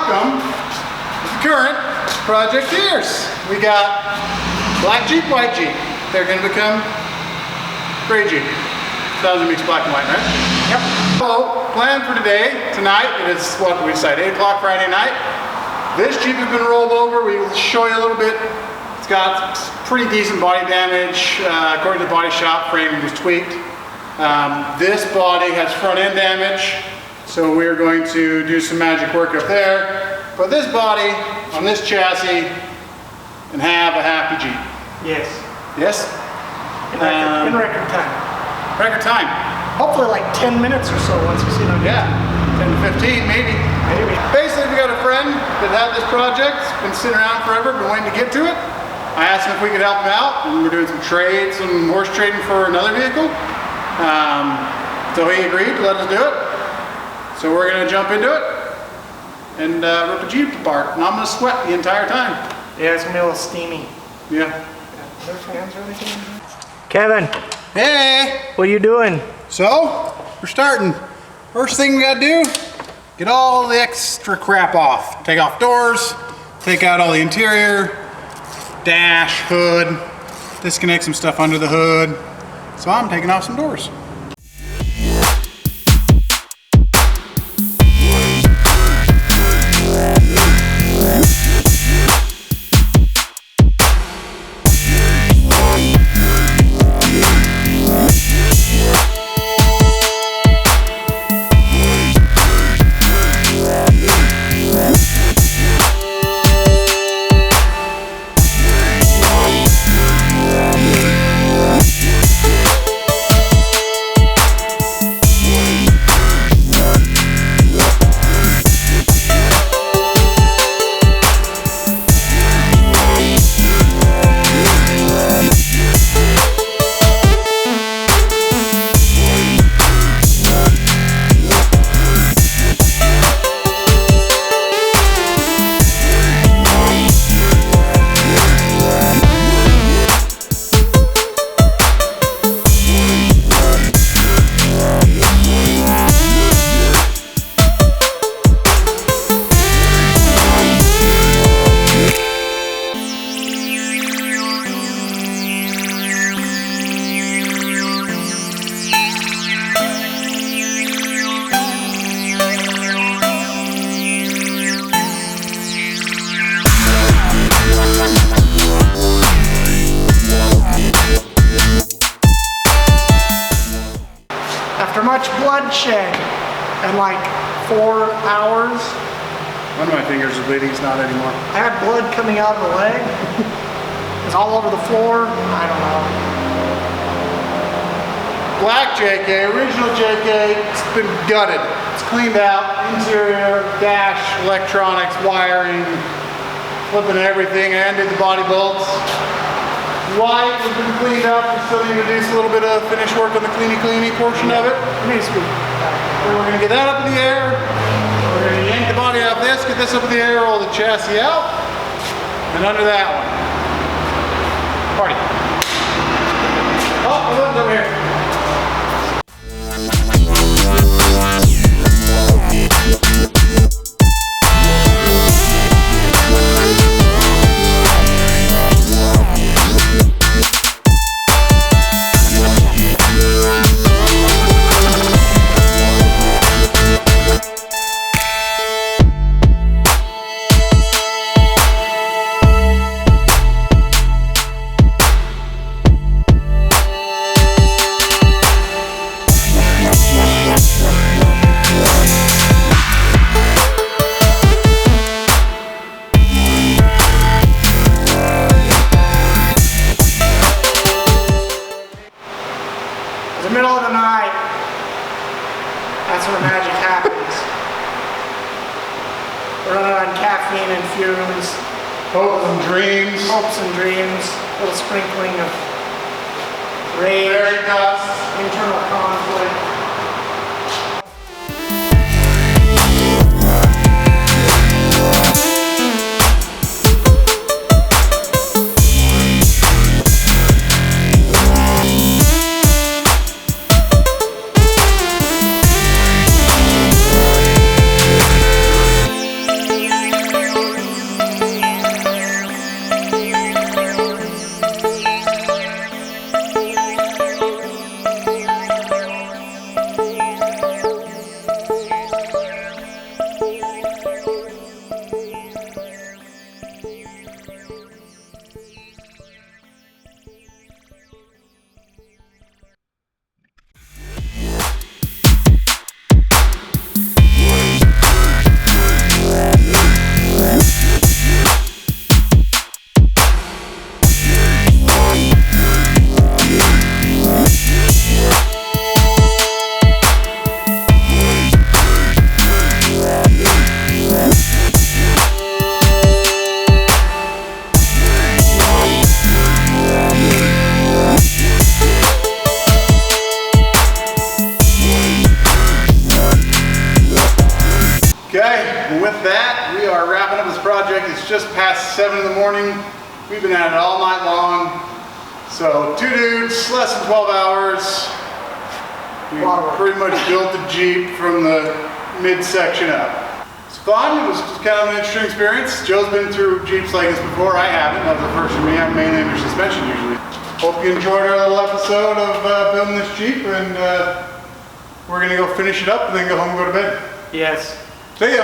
welcome the current Projecteers. We got black Jeep, white Jeep. They're going to become gray Jeep. 1000 mix black and white, right? Yep. So, plan for today, tonight, it is what we decided, 8 o'clock Friday night. This Jeep has been rolled over. We will show you a little bit. It's got pretty decent body damage. According to the body shop, frame was tweaked. This body has front end damage, so we're going to do some magic work up there. Put this body on this chassis and have a happy Jeep. Yes. Yes? In record time. Record time. Hopefully like 10 minutes or so once we see it on YouTube. Yeah, 10 to 15 maybe. Maybe. Basically, we got a friend that had this project, been sitting around forever, been waiting to get to it. I asked him if we could help him out, and we're doing some trades, some horse trading for another vehicle. So he agreed to let us do it. So we're going to jump into it and rip the Jeep apart, and I'm going to sweat the entire time. Yeah, it's going to be a little steamy. Yeah. Are there fans or anything? Kevin. Hey! What are you doing? So, we're starting. First thing we gotta do, get all the extra crap off. Take off doors, take out all the interior, dash, hood, disconnect some stuff under the hood. So I'm taking off some doors. After much bloodshed and like 4 hours. One of my fingers is bleeding, it's not anymore. I had blood coming out of the leg. It's all over the floor. I don't know. Black JK, original JK, it's been gutted. It's cleaned out, interior, dash, electronics, wiring, flipping everything. I undid the body bolts. White has been cleaned up. We still need to do a little bit of finish work on the cleany portion of it. Needs to be. We're going to get that up in the air. We're going to yank the body off this, get this up in the air, roll the chassis out, and under that one. Party. Oh, the one's over here. The middle of the night, that's where magic happens. We're running on caffeine and fumes. Hopes and dreams. Hopes and dreams. A little sprinkling of rage. Fairy dust. Internal conflict. Okay, with that, we are wrapping up this project. It's just past 7 in the morning. We've been at it all night long. So 2 dudes, less than 12 hours. We pretty much built the Jeep from the midsection up. It's fun. It was just kind of an interesting experience. Joe's been through Jeeps like this before. I haven't. That was the first for me. I'm mainly under suspension usually. Hope you enjoyed our little episode of building this Jeep, and we're gonna go finish it up and then go home and go to bed. Yes. See ya.